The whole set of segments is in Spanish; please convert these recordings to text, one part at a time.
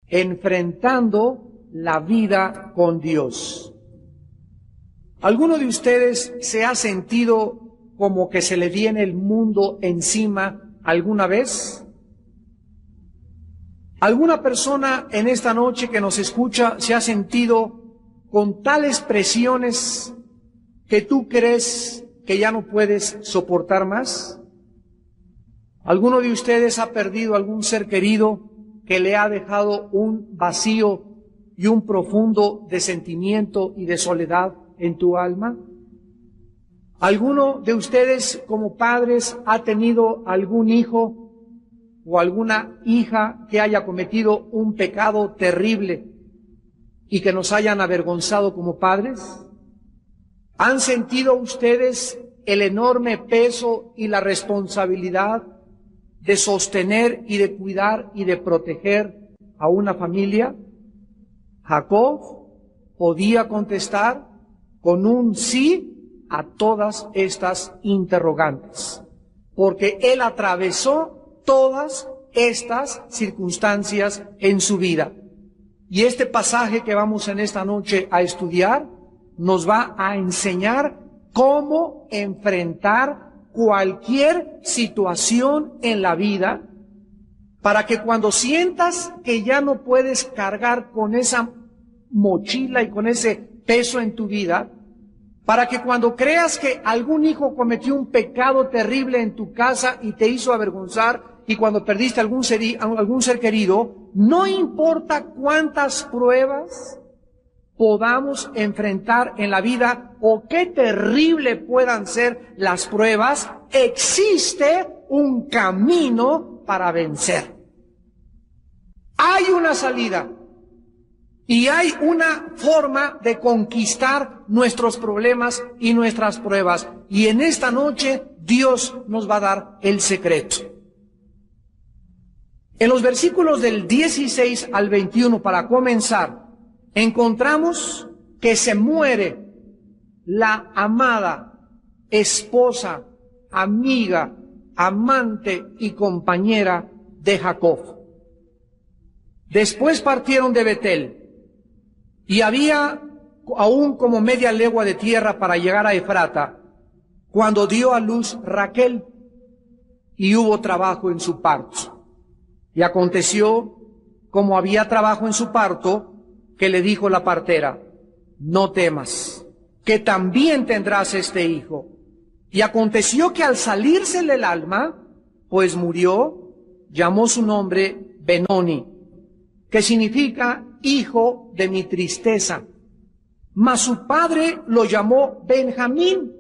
enfrentando la vida con Dios. ¿Alguno de ustedes se ha sentido como que se le viene el mundo encima alguna vez? ¿Alguna persona en esta noche que nos escucha se ha sentido con tales presiones que tú crees que ya no puedes soportar más? ¿Alguno de ustedes ha perdido algún ser querido que le ha dejado un vacío y un profundo de sentimiento y de soledad en tu alma? ¿Alguno de ustedes como padres ha tenido algún hijo o alguna hija que haya cometido un pecado terrible y que nos hayan avergonzado como padres? ¿Han sentido ustedes el enorme peso y la responsabilidad de sostener y de cuidar y de proteger a una familia? Jacob podía contestar con un sí a todas estas interrogantes, porque él atravesó todas estas circunstancias en su vida. Y este pasaje que vamos en esta noche a estudiar nos va a enseñar cómo enfrentar cualquier situación en la vida, para que cuando sientas que ya no puedes cargar con esa mochila y con ese peso en tu vida, para que cuando creas que algún hijo cometió un pecado terrible en tu casa y te hizo avergonzar, y cuando perdiste algún ser querido, no importa cuántas pruebas podamos enfrentar en la vida o qué terrible puedan ser las pruebas, existe un camino para vencer. Hay una salida y hay una forma de conquistar nuestros problemas y nuestras pruebas. Y en esta noche Dios nos va a dar el secreto. En los versículos del 16 al 21, para comenzar, encontramos que se muere la amada, esposa, amiga, amante y compañera de Jacob. Después partieron de Betel, y había aún como media legua de tierra para llegar a Efrata, cuando dio a luz Raquel, y hubo trabajo en su parto. Y aconteció, como había trabajo en su parto, que le dijo la partera: no temas, que también tendrás este hijo. Y aconteció que al salírsele el alma, pues murió, llamó su nombre Benoni, que significa hijo de mi tristeza. Mas su padre lo llamó Benjamín,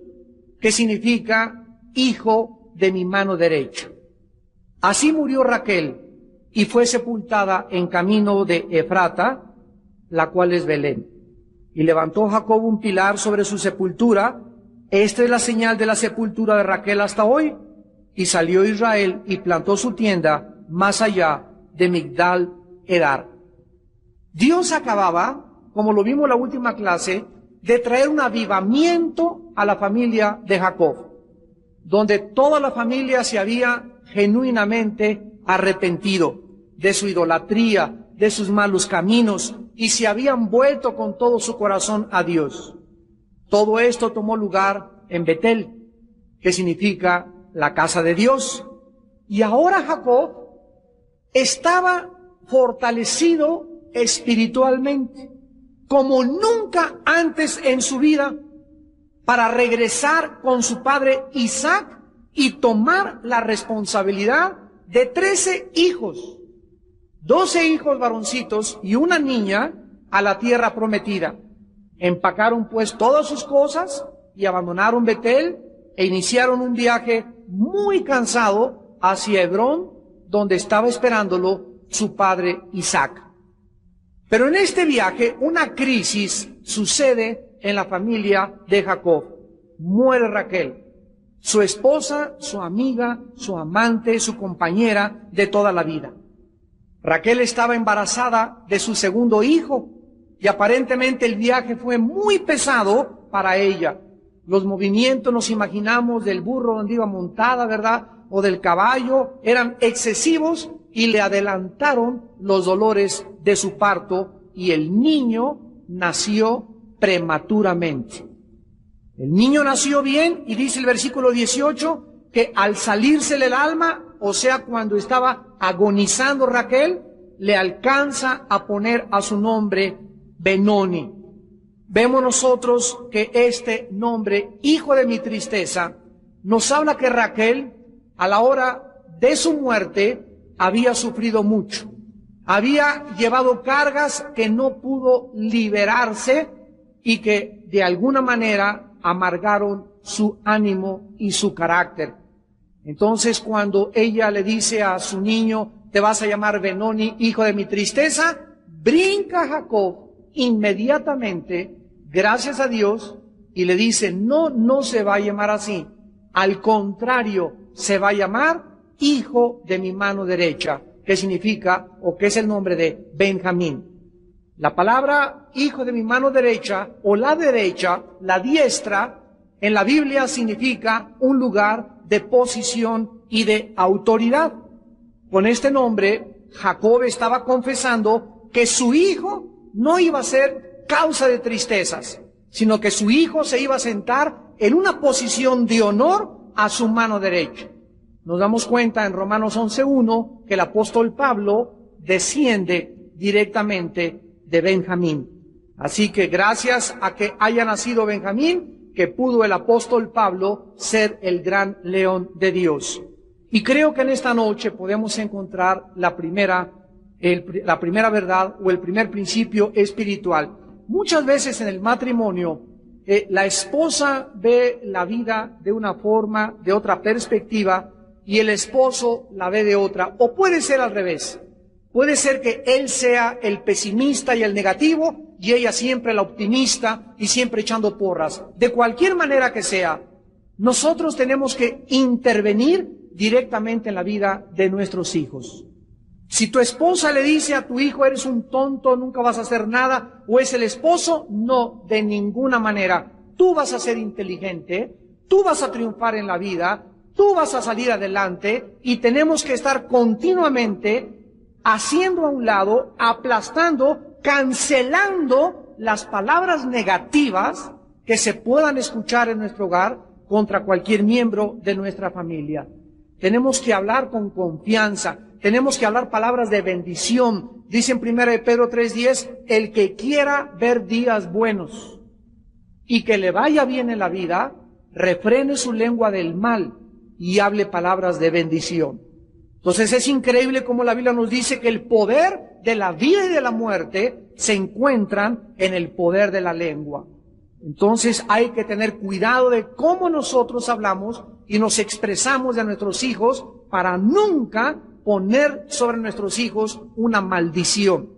que significa hijo de mi mano derecha. Así murió Raquel, y fue sepultada en camino de Efrata, la cual es Belén. Y levantó Jacob un pilar sobre su sepultura. Esta es la señal de la sepultura de Raquel hasta hoy. Y salió Israel y plantó su tienda más allá de Migdal Edar. Dios acababa, como lo vimos en la última clase, de traer un avivamiento a la familia de Jacob, donde toda la familia se había genuinamente arrepentido de su idolatría, de sus malos caminos, y se habían vuelto con todo su corazón a Dios. Todo esto tomó lugar en Betel, que significa la casa de Dios. Y ahora Jacob estaba fortalecido espiritualmente, como nunca antes en su vida, para regresar con su padre Isaac y tomar la responsabilidad de 13 hijos, 12 hijos varoncitos y una niña, a la tierra prometida. Empacaron pues todas sus cosas y abandonaron Betel e iniciaron un viaje muy cansado hacia Hebrón, donde estaba esperándolo su padre Isaac. Pero en este viaje una crisis sucede en la familia de Jacob. Muere Raquel, su esposa, su amiga, su amante, su compañera de toda la vida. Raquel estaba embarazada de su segundo hijo y aparentemente el viaje fue muy pesado para ella. Los movimientos, nos imaginamos, del burro donde iba montada, ¿verdad?, o del caballo, eran excesivos y le adelantaron los dolores de su parto y el niño nació prematuramente. El niño nació bien y dice el versículo 18 que al salírsele el alma, o sea, cuando estaba agonizando Raquel, le alcanza a poner a su nombre Benoni. Vemos nosotros que este nombre, hijo de mi tristeza, nos habla que Raquel, a la hora de su muerte, había sufrido mucho. Había llevado cargas que no pudo liberarse y que de alguna manera amargaron su ánimo y su carácter. Entonces, cuando ella le dice a su niño, te vas a llamar Benoni, hijo de mi tristeza, brinca Jacob inmediatamente, gracias a Dios, y le dice, no se va a llamar así. Al contrario, se va a llamar hijo de mi mano derecha, que significa, o que es el nombre de Benjamín. La palabra hijo de mi mano derecha, o la derecha, la diestra, en la Biblia significa un lugar de posición y de autoridad. Con este nombre, Jacob estaba confesando que su hijo no iba a ser causa de tristezas, sino que su hijo se iba a sentar en una posición de honor a su mano derecha. Nos damos cuenta en Romanos 11:1 que el apóstol Pablo desciende directamente de Benjamín. Así que gracias a que haya nacido Benjamín, que pudo el apóstol Pablo ser el gran león de Dios. Y creo que en esta noche podemos encontrar la primera verdad o el primer principio espiritual. Muchas veces en el matrimonio, la esposa ve la vida de una forma, de otra perspectiva, y el esposo la ve de otra. O puede ser al revés. Puede ser que él sea el pesimista y el negativo, y ella siempre la optimista y siempre echando porras. De cualquier manera que sea, nosotros tenemos que intervenir directamente en la vida de nuestros hijos. Si tu esposa le dice a tu hijo, eres un tonto, nunca vas a hacer nada, o es el esposo, no, de ninguna manera. Tú vas a ser inteligente, tú vas a triunfar en la vida, tú vas a salir adelante, y tenemos que estar continuamente haciendo a un lado, aplastando, cancelando las palabras negativas que se puedan escuchar en nuestro hogar contra cualquier miembro de nuestra familia. Tenemos que hablar con confianza, tenemos que hablar palabras de bendición. Dice en 1 Pedro 3:10, el que quiera ver días buenos y que le vaya bien en la vida, refrene su lengua del mal y hable palabras de bendición. Entonces es increíble como la Biblia nos dice que el poder de la vida y de la muerte se encuentran en el poder de la lengua. Entonces hay que tener cuidado de cómo nosotros hablamos y nos expresamos de nuestros hijos para nunca poner sobre nuestros hijos una maldición.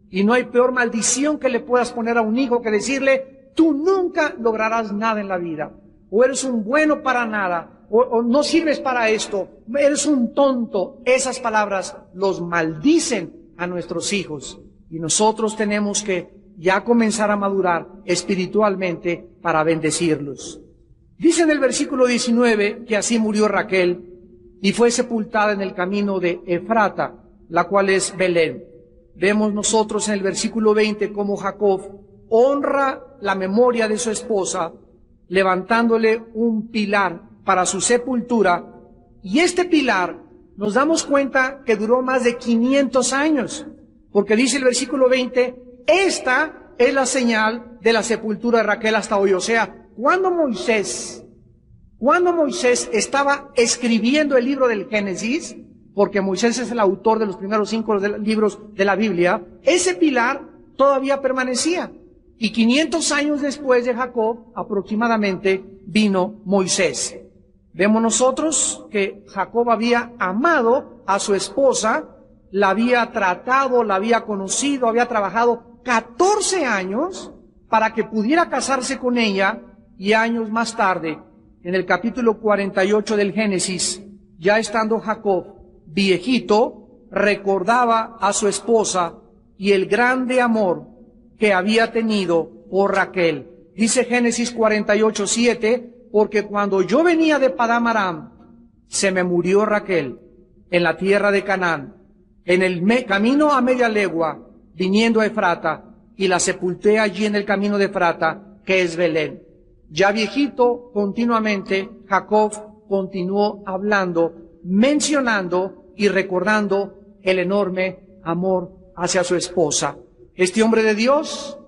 Y no hay peor maldición que le puedas poner a un hijo que decirle, tú nunca lograrás nada en la vida, o eres un bueno para nada, o no sirves para esto, eres un tonto. Esas palabras los maldicen a nuestros hijos. Y nosotros tenemos que ya comenzar a madurar espiritualmente para bendecirlos. Dice en el versículo 19 que así murió Raquel y fue sepultada en el camino de Efrata, la cual es Belén. Vemos nosotros en el versículo 20 cómo Jacob honra la memoria de su esposa, levantándole un pilar para su sepultura, y este pilar nos damos cuenta que duró más de 500 años, porque dice el versículo 20, esta es la señal de la sepultura de Raquel hasta hoy. O sea, cuando Moisés estaba escribiendo el libro del Génesis, porque Moisés es el autor de los primeros 5 libros de la Biblia, ese pilar todavía permanecía. Y 500 años después de Jacob, aproximadamente, vino Moisés. Vemos nosotros que Jacob había amado a su esposa, la había tratado, la había conocido, había trabajado 14 años para que pudiera casarse con ella, y años más tarde, en el capítulo 48 del Génesis, ya estando Jacob viejito, recordaba a su esposa y el grande amor que había tenido por Raquel. Dice Génesis 48:7, porque cuando yo venía de Padán Aram, se me murió Raquel en la tierra de Canaán, en el camino a media legua, viniendo a Efrata, y la sepulté allí en el camino de Efrata, que es Belén. Ya viejito, continuamente, Jacob continuó hablando, mencionando y recordando el enorme amor hacia su esposa. Este hombre de Dios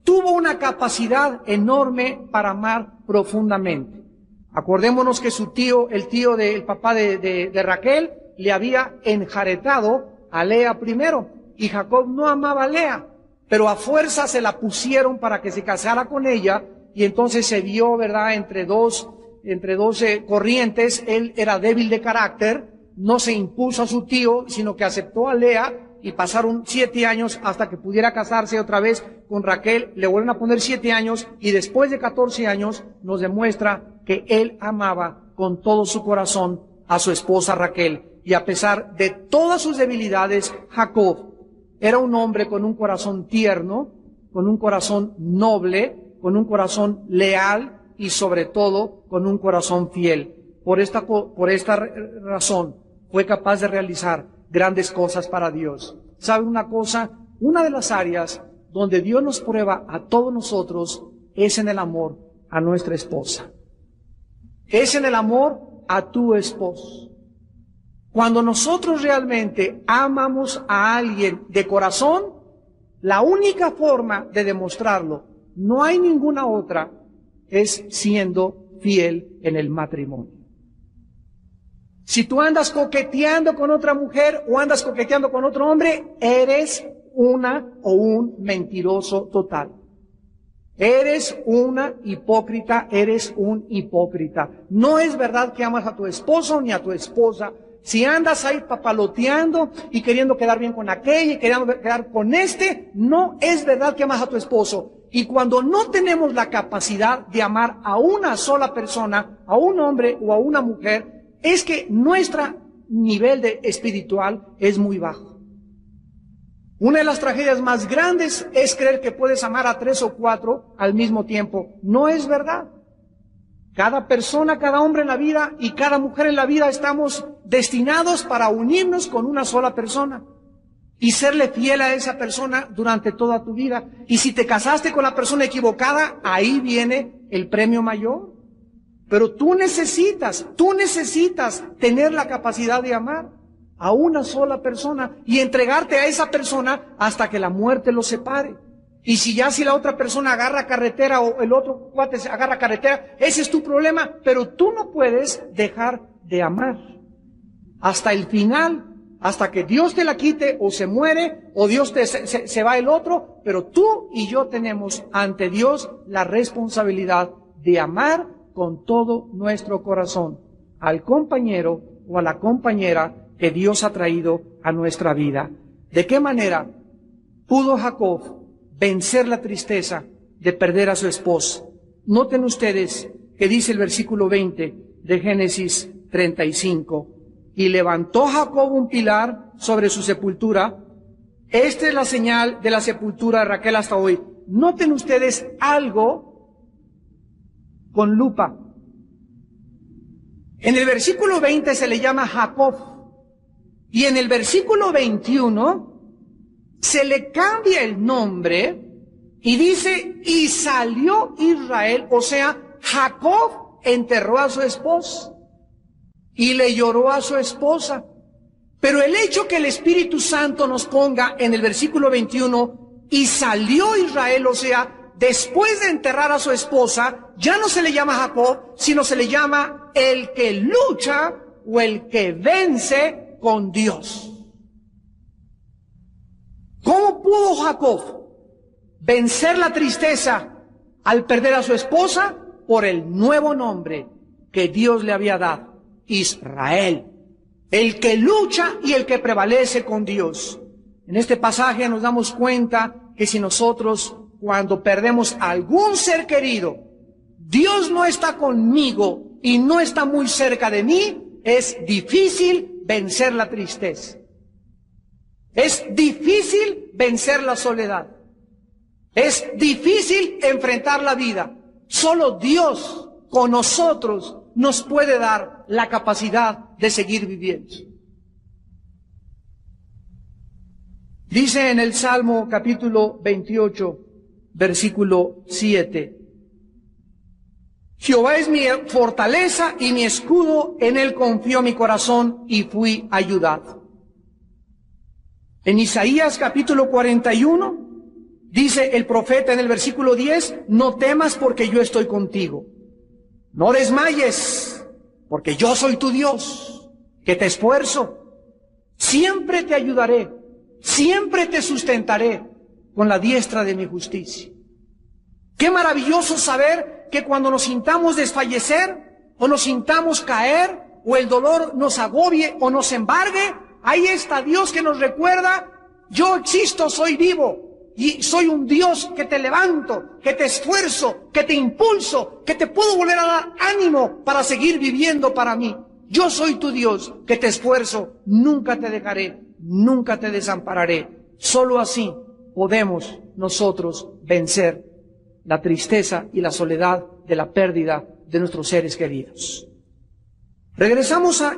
tuvo una capacidad enorme para amar profundamente. Acordémonos que su tío, el papá de Raquel, le había enjaretado a Lea primero, y Jacob no amaba a Lea, pero a fuerza se la pusieron para que se casara con ella, y entonces se vio, ¿verdad?, entre dos corrientes. Él era débil de carácter, no se impuso a su tío, sino que aceptó a Lea, y pasaron 7 años hasta que pudiera casarse otra vez con Raquel. Le vuelven a poner 7 años, y después de 14 años nos demuestra que él amaba con todo su corazón a su esposa Raquel. Y a pesar de todas sus debilidades, Jacob era un hombre con un corazón tierno, con un corazón noble, con un corazón leal y sobre todo con un corazón fiel. Por esta razón fue capaz de realizar grandes cosas para Dios. ¿Saben una cosa? Una de las áreas donde Dios nos prueba a todos nosotros es en el amor a nuestra esposa. Es en el amor a tu esposo. Cuando nosotros realmente amamos a alguien de corazón, la única forma de demostrarlo, no hay ninguna otra, es siendo fiel en el matrimonio. Si tú andas coqueteando con otra mujer o andas coqueteando con otro hombre, eres una o un mentiroso total. Eres una hipócrita, eres un hipócrita. No es verdad que amas a tu esposo ni a tu esposa. Si andas ahí papaloteando y queriendo quedar bien con aquella y queriendo quedar con este, no es verdad que amas a tu esposo. Y cuando no tenemos la capacidad de amar a una sola persona, a un hombre o a una mujer, es que nuestro nivel espiritual es muy bajo. Una de las tragedias más grandes es creer que puedes amar a 3 o 4 al mismo tiempo. No es verdad. Cada persona, cada hombre en la vida y cada mujer en la vida estamos destinados para unirnos con una sola persona y serle fiel a esa persona durante toda tu vida. Y si te casaste con la persona equivocada, ahí viene el premio mayor. Pero tú necesitas tener la capacidad de amar a una sola persona y entregarte a esa persona hasta que la muerte los separe. Y si la otra persona agarra carretera o el otro cuate agarra carretera, ese es tu problema, pero tú no puedes dejar de amar hasta el final, hasta que Dios te la quite o se muere o Dios se va el otro, pero tú y yo tenemos ante Dios la responsabilidad de amar con todo nuestro corazón al compañero o a la compañera que Dios ha traído a nuestra vida. ¿De qué manera pudo Jacob vencer la tristeza de perder a su esposa? Noten ustedes que dice el versículo 20 de Génesis 35. Y levantó Jacob un pilar sobre su sepultura. Esta es la señal de la sepultura de Raquel hasta hoy. Noten ustedes algo con lupa. En el versículo 20 se le llama Jacob. Y en el versículo 21 se le cambia el nombre y dice, y salió Israel, o sea, Jacob enterró a su esposa y le lloró a su esposa. Pero el hecho que el Espíritu Santo nos ponga en el versículo 21, y salió Israel, o sea, después de enterrar a su esposa, ya no se le llama Jacob, sino se le llama el que lucha o el que vence con Dios. ¿Cómo pudo Jacob vencer la tristeza al perder a su esposa? Por el nuevo nombre que Dios le había dado, Israel. El que lucha y el que prevalece con Dios. En este pasaje nos damos cuenta que si nosotros, cuando perdemos a algún ser querido, Dios no está conmigo y no está muy cerca de mí, es difícil vencer la tristeza. Es difícil vencer la soledad. Es difícil enfrentar la vida. Solo Dios con nosotros nos puede dar la capacidad de seguir viviendo. Dice en el Salmo capítulo 28, versículo 7. Jehová es mi fortaleza y mi escudo, en él confió mi corazón y fui ayudado. En Isaías capítulo 41, dice el profeta en el versículo 10, no temas porque yo estoy contigo. No desmayes, porque yo soy tu Dios, que te esfuerzo. Siempre te ayudaré, siempre te sustentaré con la diestra de mi justicia. Qué maravilloso saber que cuando nos sintamos desfallecer, o nos sintamos caer, o el dolor nos agobie o nos embargue, ahí está Dios que nos recuerda, yo existo, soy vivo. Y soy un Dios que te levanto, que te esfuerzo, que te impulso, que te puedo volver a dar ánimo para seguir viviendo para mí. Yo soy tu Dios, que te esfuerzo, nunca te dejaré, nunca te desampararé. Solo así podemos nosotros vencer la tristeza y la soledad de la pérdida de nuestros seres queridos. Regresamos a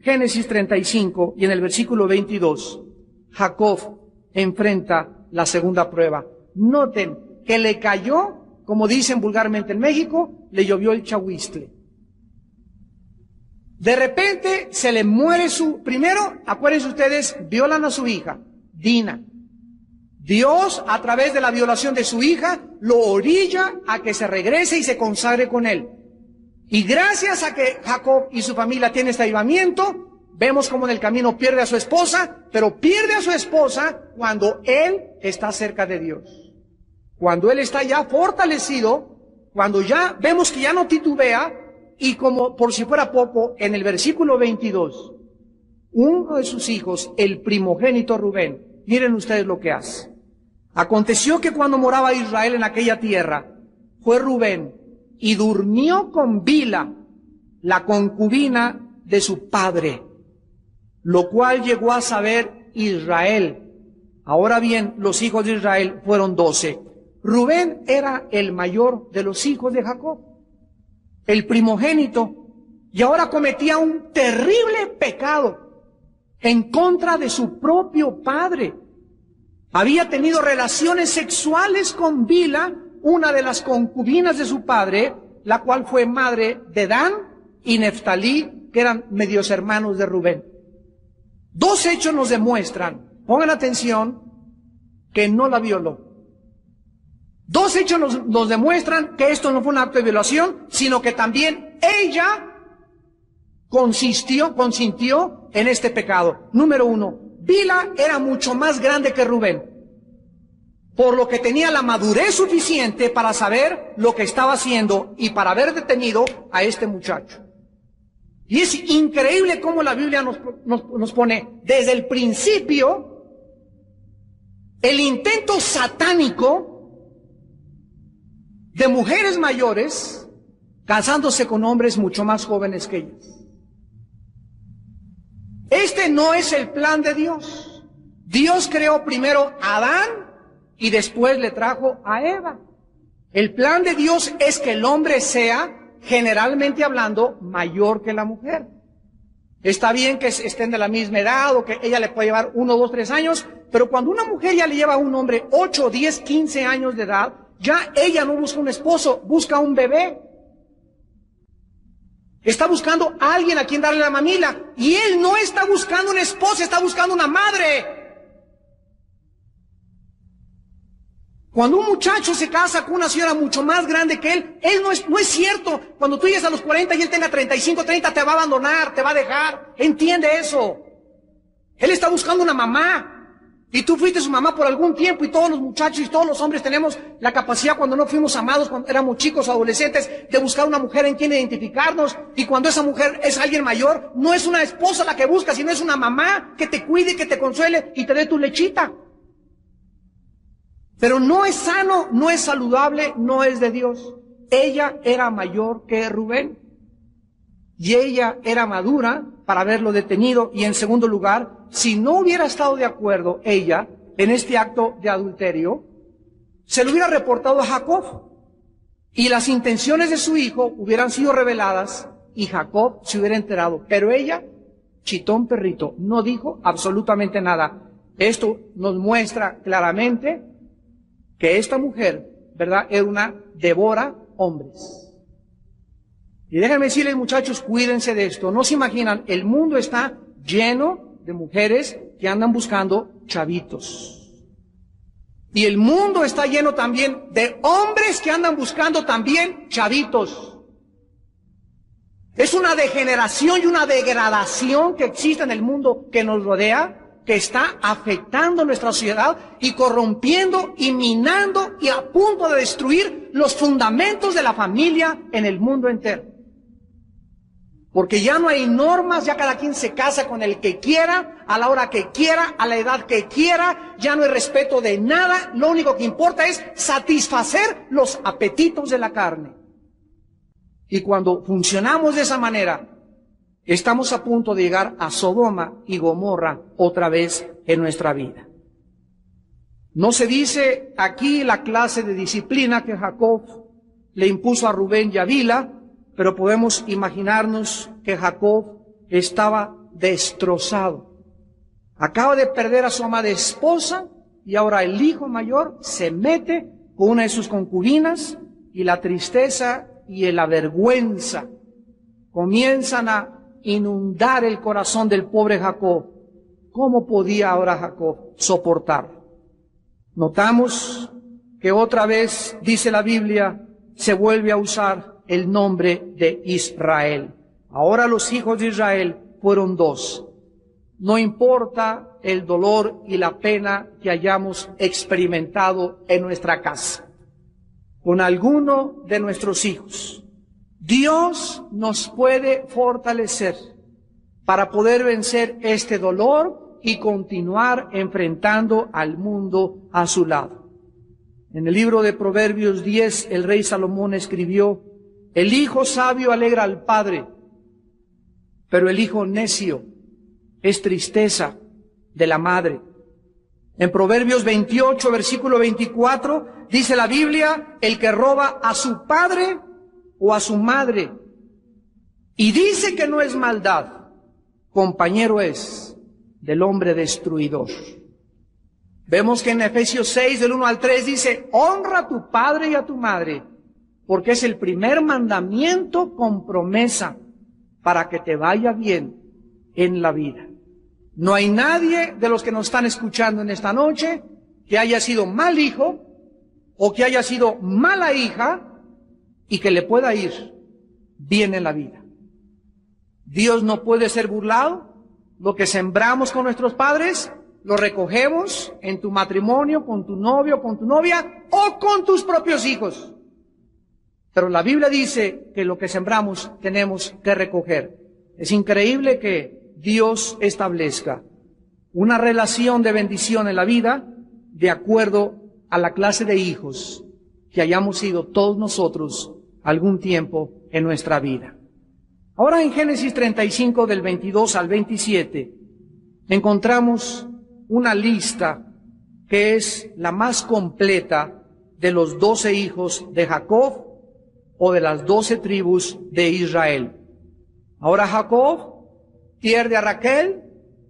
Génesis 35 y en el versículo 22, Jacob enfrenta la segunda prueba. Noten que le cayó, como dicen vulgarmente en México, le llovió el chahuistle. De repente se le muere primero, acuérdense ustedes, violan a su hija, Dina. Dios, a través de la violación de su hija, lo orilla a que se regrese y se consagre con él. Y gracias a que Jacob y su familia tienen este avivamiento, vemos como en el camino pierde a su esposa, pero pierde a su esposa cuando él está cerca de Dios. Cuando él está ya fortalecido, cuando ya vemos que ya no titubea, y como por si fuera poco, en el versículo 22, uno de sus hijos, el primogénito Rubén, miren ustedes lo que hace. Aconteció que cuando moraba Israel en aquella tierra, fue Rubén y durmió con Bila, la concubina de su padre, lo cual llegó a saber Israel. Ahora bien, los hijos de Israel fueron 12. Rubén era el mayor de los hijos de Jacob, el primogénito, y ahora cometía un terrible pecado en contra de su propio padre. Había tenido relaciones sexuales con Bila, una de las concubinas de su padre, la cual fue madre de Dan y Neftalí, que eran medios hermanos de Rubén. Dos hechos nos demuestran, pongan atención, que no la violó. Dos hechos nos demuestran que esto no fue un acto de violación, sino que también ella consintió en este pecado. Número uno, Bila era mucho más grande que Rubén, por lo que tenía la madurez suficiente para saber lo que estaba haciendo y para haber detenido a este muchacho. Y es increíble cómo la Biblia nos pone desde el principio el intento satánico de mujeres mayores casándose con hombres mucho más jóvenes que ellas. Este no es el plan de Dios. Dios creó primero a Adán y después le trajo a Eva. El plan de Dios es que el hombre sea, generalmente hablando, mayor que la mujer. Está bien que estén de la misma edad o que ella le puede llevar 1, 2, 3 años, pero cuando una mujer ya le lleva a un hombre 8, 10, 15 años de edad, ya ella no busca un esposo, busca un bebé. Está buscando a alguien a quien darle la mamila. Y él no está buscando una esposa, está buscando una madre. Cuando un muchacho se casa con una señora mucho más grande que él no es cierto. Cuando tú llegues a los 40 y él tenga 35, 30, te va a abandonar, te va a dejar. Entiende eso. Él está buscando una mamá. Y tú fuiste su mamá por algún tiempo, y todos los muchachos y todos los hombres tenemos la capacidad, cuando no fuimos amados, cuando éramos chicos o adolescentes, de buscar una mujer en quien identificarnos. Y cuando esa mujer es alguien mayor, no es una esposa la que buscas, sino es una mamá que te cuide, que te consuele y te dé tu lechita. Pero no es sano, no es saludable, no es de Dios. Ella era mayor que Rubén. Y ella era madura para haberlo detenido. Y en segundo lugar, si no hubiera estado de acuerdo ella en este acto de adulterio, se lo hubiera reportado a Jacob. Y las intenciones de su hijo hubieran sido reveladas y Jacob se hubiera enterado. Pero ella, chitón perrito, no dijo absolutamente nada. Esto nos muestra claramente que esta mujer, ¿verdad?, era una devora hombres. Y déjenme decirles, muchachos, cuídense de esto. No se imaginan, el mundo está lleno de mujeres que andan buscando chavitos. Y el mundo está lleno también de hombres que andan buscando también chavitos. Es una degeneración y una degradación que existe en el mundo que nos rodea, que está afectando nuestra sociedad y corrompiendo y minando y a punto de destruir los fundamentos de la familia en el mundo entero. Porque ya no hay normas, ya cada quien se casa con el que quiera, a la hora que quiera, a la edad que quiera, ya no hay respeto de nada, lo único que importa es satisfacer los apetitos de la carne. Y cuando funcionamos de esa manera, estamos a punto de llegar a Sodoma y Gomorra otra vez en nuestra vida. No se dice aquí la clase de disciplina que Jacob le impuso a Rubén y a Bilha, pero podemos imaginarnos que Jacob estaba destrozado. Acaba de perder a su amada esposa y ahora el hijo mayor se mete con una de sus concubinas y la tristeza y la vergüenza comienzan a inundar el corazón del pobre Jacob. ¿Cómo podía ahora Jacob soportarlo? Notamos que otra vez, dice la Biblia, se vuelve a usar el nombre de Israel. Ahora los hijos de Israel fueron dos. No importa el dolor y la pena que hayamos experimentado en nuestra casa, con alguno de nuestros hijos, Dios nos puede fortalecer para poder vencer este dolor y continuar enfrentando al mundo a su lado. En el libro de Proverbios 10, el rey Salomón escribió: el hijo sabio alegra al padre, pero el hijo necio es tristeza de la madre. En Proverbios 28, versículo 24, dice la Biblia: el que roba a su padre o a su madre y dice que no es maldad, compañero es del hombre destruidor. Vemos que en Efesios 6, del 1 al 3, dice: honra a tu padre y a tu madre, porque es el primer mandamiento con promesa para que te vaya bien en la vida. No hay nadie de los que nos están escuchando en esta noche que haya sido mal hijo o que haya sido mala hija y que le pueda ir bien en la vida. Dios no puede ser burlado. Lo que sembramos con nuestros padres, lo recogemos en tu matrimonio, con tu novio, con tu novia o con tus propios hijos. Pero la Biblia dice que lo que sembramos tenemos que recoger. Es increíble que Dios establezca una relación de bendición en la vida de acuerdo a la clase de hijos que hayamos sido todos nosotros algún tiempo en nuestra vida. Ahora en Génesis 35 del 22 al 27 encontramos una lista que es la más completa de los 12 hijos de Jacob o de las 12 tribus de Israel. Ahora Jacob pierde a Raquel,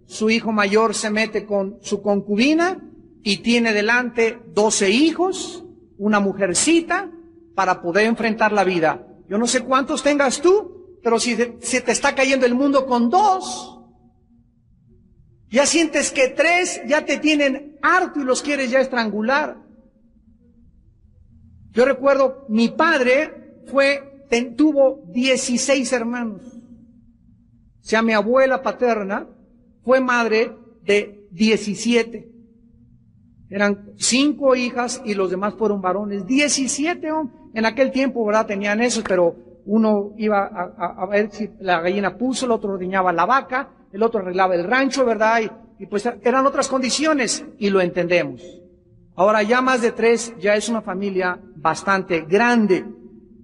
su hijo mayor se mete con su concubina y tiene delante 12 hijos, una mujercita, para poder enfrentar la vida. Yo no sé cuántos tengas tú, pero si te está cayendo el mundo con 2, ya sientes que 3 ya te tienen harto y los quieres ya estrangular. Yo recuerdo, mi padre tuvo 16 hermanos. O sea, mi abuela paterna fue madre de 17. Eran 5 hijas y los demás fueron varones. 17 hombres. En aquel tiempo, ¿verdad?, tenían eso, pero uno iba a ver si la gallina puso, el otro ordeñaba la vaca, el otro arreglaba el rancho, ¿verdad? Y pues eran otras condiciones y lo entendemos. Ahora ya más de 3 ya es una familia bastante grande,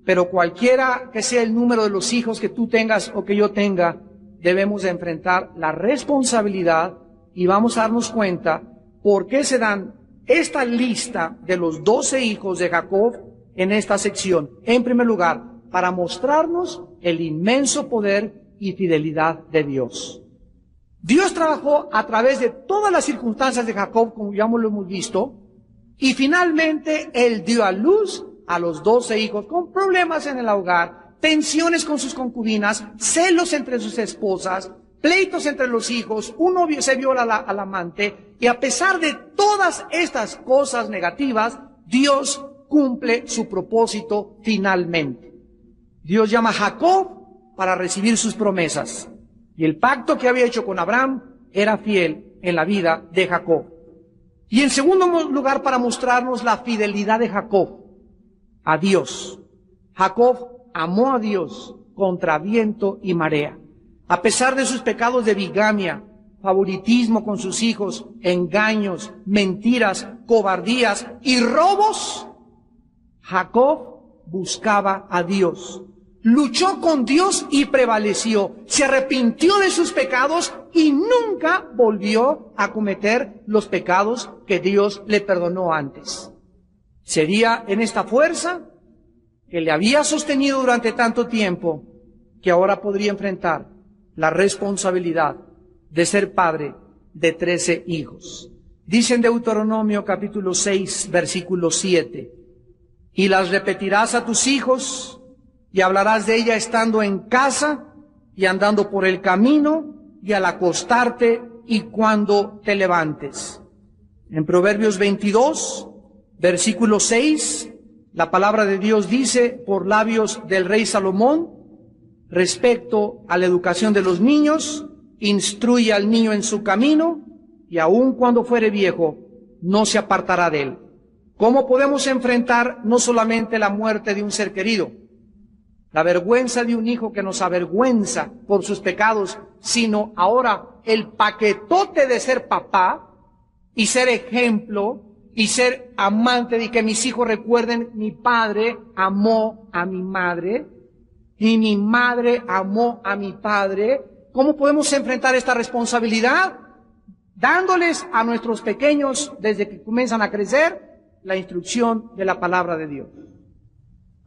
pero cualquiera que sea el número de los hijos que tú tengas o que yo tenga, debemos de enfrentar la responsabilidad y vamos a darnos cuenta por qué se dan esta lista de los 12 hijos de Jacob en esta sección. En primer lugar, para mostrarnos el inmenso poder y fidelidad de Dios. Dios trabajó a través de todas las circunstancias de Jacob, como ya lo hemos visto, y finalmente él dio a luz a los 12 hijos con problemas en el hogar, tensiones con sus concubinas, celos entre sus esposas, pleitos entre los hijos, uno se viola al amante, y a pesar de todas estas cosas negativas, Dios cumple su propósito finalmente. Dios llama a Jacob para recibir sus promesas. Y el pacto que había hecho con Abraham era fiel en la vida de Jacob. Y en segundo lugar, para mostrarnos la fidelidad de Jacob a Dios. Jacob amó a Dios contra viento y marea. A pesar de sus pecados de bigamia, favoritismo con sus hijos, engaños, mentiras, cobardías y robos, Jacob buscaba a Dios. Luchó con Dios y prevaleció. Se arrepintió de sus pecados y nunca volvió a cometer los pecados que Dios le perdonó antes. Sería en esta fuerza que le había sostenido durante tanto tiempo que ahora podría enfrentar la responsabilidad de ser padre de 13 hijos. Dice en Deuteronomio capítulo 6, versículo 7, y las repetirás a tus hijos, y hablarás de ella estando en casa y andando por el camino y al acostarte y cuando te levantes. En Proverbios 22, versículo 6, la palabra de Dios dice por labios del rey Salomón, respecto a la educación de los niños, instruye al niño en su camino y aun cuando fuere viejo, no se apartará de él. ¿Cómo podemos enfrentar no solamente la muerte de un ser querido, la vergüenza de un hijo que nos avergüenza por sus pecados, sino ahora el paquetote de ser papá y ser ejemplo y ser amante de que mis hijos recuerden, mi padre amó a mi madre y mi madre amó a mi padre? ¿Cómo podemos enfrentar esta responsabilidad? Dándoles a nuestros pequeños, desde que comienzan a crecer, la instrucción de la palabra de Dios.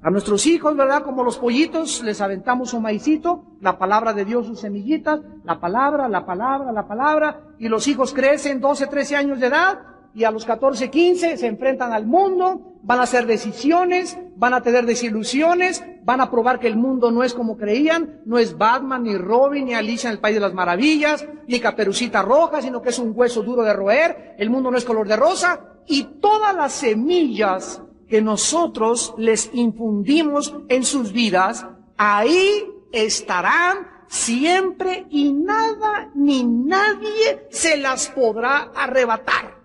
A nuestros hijos, ¿verdad? Como los pollitos, les aventamos un maicito, la palabra de Dios, sus semillitas, la palabra, y los hijos crecen 12, 13 años de edad, y a los 14, 15 se enfrentan al mundo, van a hacer decisiones, van a tener desilusiones, van a probar que el mundo no es como creían, no es Batman, ni Robin, ni Alicia en el País de las Maravillas, ni Caperucita Roja, sino que es un hueso duro de roer, el mundo no es color de rosa, y todas las semillas que nosotros les infundimos en sus vidas, ahí estarán siempre y nada ni nadie se las podrá arrebatar.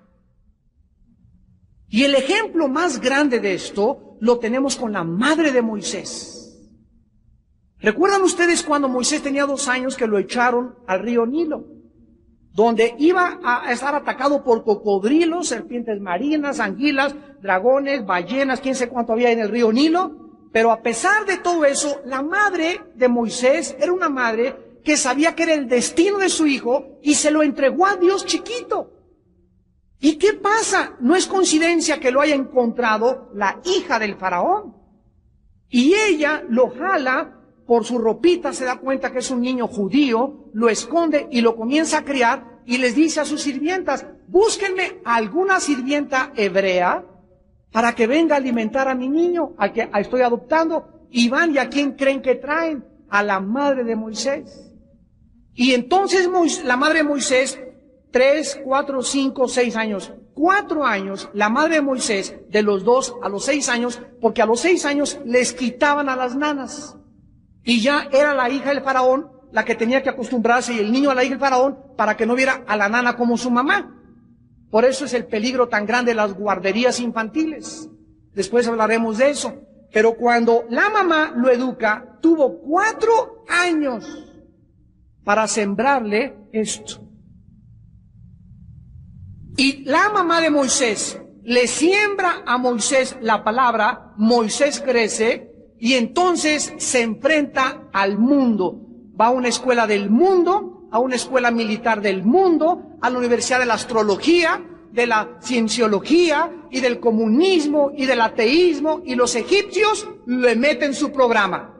Y el ejemplo más grande de esto lo tenemos con la madre de Moisés. ¿Recuerdan ustedes cuando Moisés tenía 2 años que lo echaron al río Nilo? Donde iba a estar atacado por cocodrilos, serpientes marinas, anguilas, dragones, ballenas, quién sé cuánto había en el río Nilo. Pero a pesar de todo eso, la madre de Moisés era una madre que sabía que era el destino de su hijo y se lo entregó a Dios chiquito. ¿Y qué pasa? No es coincidencia que lo haya encontrado la hija del faraón. Y ella lo jala por su ropita, se da cuenta que es un niño judío, lo esconde y lo comienza a criar y les dice a sus sirvientas, búsquenme alguna sirvienta hebrea para que venga a alimentar a mi niño, al que estoy adoptando. Y van, ¿y a quién creen que traen? A la madre de Moisés. Y entonces la madre de Moisés, 3, 4, 5, 6 años, 4 años, la madre de Moisés, de los 2 a los 6 años, porque a los 6 años les quitaban a las nanas. Y ya era la hija del faraón la que tenía que acostumbrarse y el niño a la hija del faraón para que no viera a la nana como su mamá. Por eso es el peligro tan grande de las guarderías infantiles. Después hablaremos de eso. Pero cuando la mamá lo educa, tuvo 4 años para sembrarle esto. Y la mamá de Moisés le siembra a Moisés la palabra, Moisés crece y entonces se enfrenta al mundo. Va a una escuela del mundo, a una escuela militar del mundo, a la Universidad de la Astrología, de la Cienciología y del comunismo y del ateísmo, y los egipcios le meten su programa.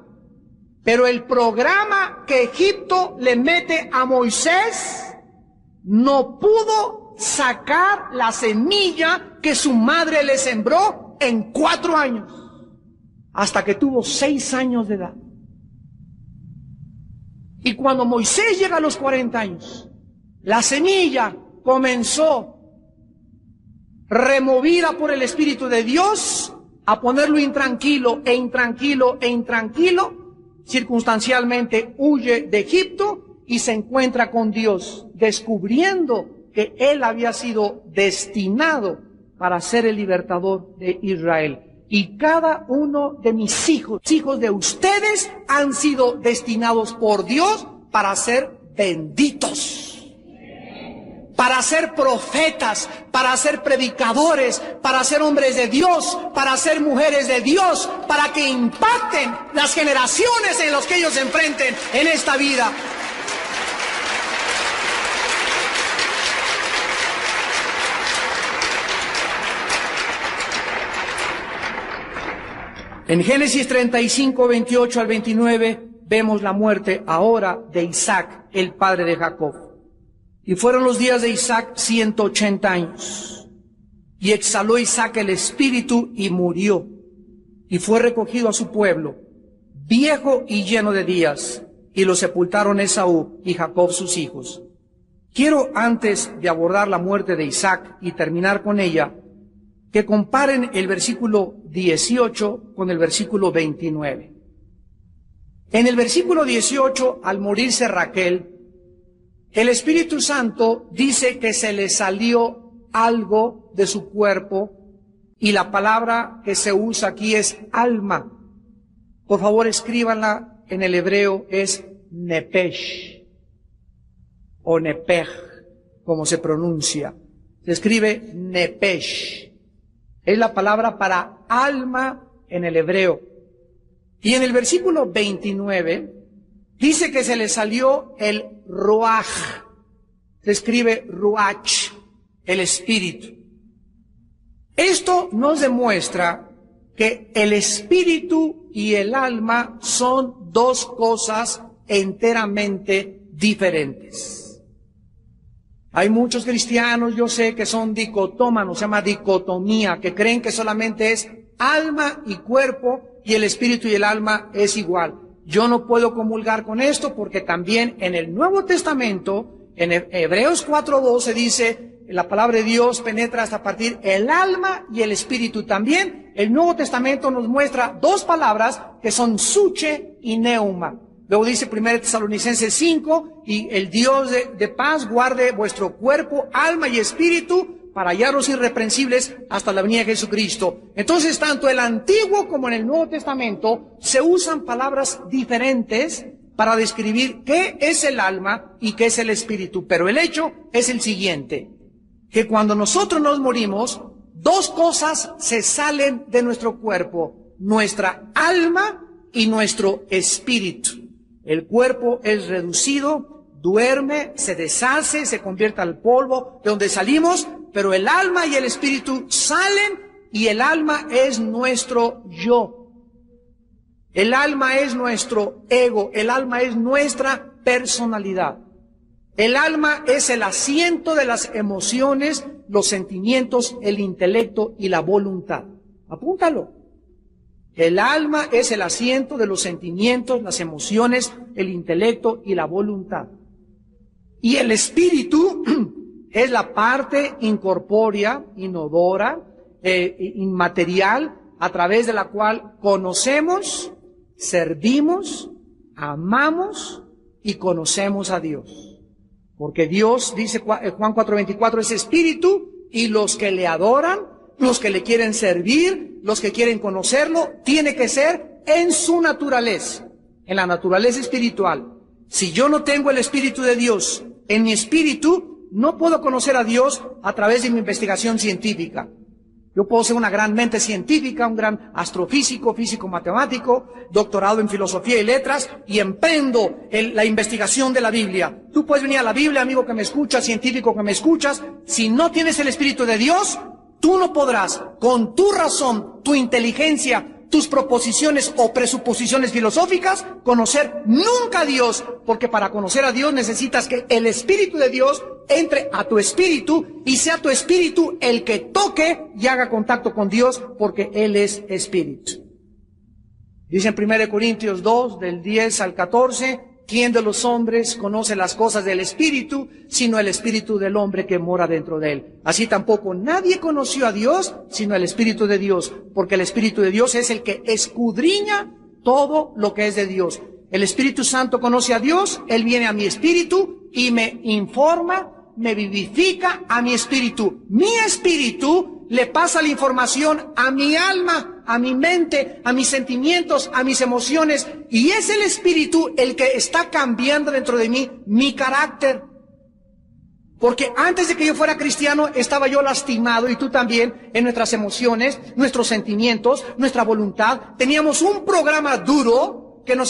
Pero el programa que Egipto le mete a Moisés no pudo sacar la semilla que su madre le sembró en 4 años, hasta que tuvo 6 años de edad. Y cuando Moisés llega a los 40 años, la semilla comenzó, removida por el Espíritu de Dios, a ponerlo intranquilo, circunstancialmente huye de Egipto y se encuentra con Dios, descubriendo que él había sido destinado para ser el libertador de Israel. Y cada uno de mis hijos, hijos de ustedes, han sido destinados por Dios para ser benditos, para ser profetas, para ser predicadores, para ser hombres de Dios, para ser mujeres de Dios, para que impacten las generaciones en las que ellos se enfrenten en esta vida. En Génesis 35, 28 al 29, vemos la muerte ahora de Isaac, el padre de Jacob. Y fueron los días de Isaac 180 años. Y exhaló Isaac el espíritu y murió. Y fue recogido a su pueblo, viejo y lleno de días. Y lo sepultaron Esaú y Jacob sus hijos. Quiero, antes de abordar la muerte de Isaac y terminar con ella, que comparen el versículo 18 con el versículo 29. En el versículo 18, al morirse Raquel, el Espíritu Santo dice que se le salió algo de su cuerpo, y la palabra que se usa aquí es alma. Por favor, escríbanla, en el hebreo es nepesh, o nepej, como se pronuncia. Se escribe nepesh. Es la palabra para alma en el hebreo. Y en el versículo 29 dice que se le salió el ruach. Se escribe ruach, el espíritu. Esto nos demuestra que el espíritu y el alma son dos cosas enteramente diferentes. Hay muchos cristianos, yo sé, que son dicotómanos, se llama dicotomía, que creen que solamente es alma y cuerpo y el espíritu y el alma es igual. Yo no puedo comulgar con esto porque también en el Nuevo Testamento, en Hebreos 4:12 dice, la palabra de Dios penetra hasta partir el alma y el espíritu. También el Nuevo Testamento nos muestra dos palabras que son suche y neuma. Luego dice 1 Tesalonicenses 5, y el Dios de paz guarde vuestro cuerpo, alma y espíritu para hallarlos irreprensibles hasta la venida de Jesucristo. Entonces, tanto el Antiguo como en el Nuevo Testamento se usan palabras diferentes para describir qué es el alma y qué es el espíritu. Pero el hecho es el siguiente, que cuando nosotros nos morimos, dos cosas se salen de nuestro cuerpo: nuestra alma y nuestro espíritu. El cuerpo es reducido, duerme, se deshace, se convierte al polvo de donde salimos, pero el alma y el espíritu salen, y el alma es nuestro yo. El alma es nuestro ego, el alma es nuestra personalidad. El alma es el asiento de las emociones, los sentimientos, el intelecto y la voluntad. Apúntalo. El alma es el asiento de los sentimientos, las emociones, el intelecto y la voluntad. Y el espíritu es la parte incorpórea, inodora, inmaterial, a través de la cual conocemos, servimos, amamos y conocemos a Dios. Porque Dios, dice Juan 4:24, es espíritu, y los que le adoran, los que le quieren servir, los que quieren conocerlo, tiene que ser en su naturaleza, en la naturaleza espiritual. Si yo no tengo el Espíritu de Dios en mi espíritu, no puedo conocer a Dios a través de mi investigación científica. Yo puedo ser una gran mente científica, un gran astrofísico, físico matemático, doctorado en filosofía y letras, y emprendo la investigación de la Biblia. Tú puedes venir a la Biblia, amigo que me escuchas, científico que me escuchas. Si no tienes el Espíritu de Dios, tú no podrás, con tu razón, tu inteligencia, tus proposiciones o presuposiciones filosóficas, conocer nunca a Dios, porque para conocer a Dios necesitas que el Espíritu de Dios entre a tu espíritu y sea tu espíritu el que toque y haga contacto con Dios, porque Él es espíritu. Dice en 1 Corintios 2, del 10 al 14, ¿quién de los hombres conoce las cosas del espíritu, sino el espíritu del hombre que mora dentro de él? Así tampoco nadie conoció a Dios, sino el Espíritu de Dios, porque el Espíritu de Dios es el que escudriña todo lo que es de Dios. El Espíritu Santo conoce a Dios, Él viene a mi espíritu y me informa, me vivifica a mi espíritu. Mi espíritu le pasa la información a mi alma, a mi mente, a mis sentimientos, a mis emociones, y es el Espíritu el que está cambiando dentro de mí mi carácter. Porque antes de que yo fuera cristiano estaba yo lastimado, y tú también, en nuestras emociones, nuestros sentimientos, nuestra voluntad. Teníamos un programa duro,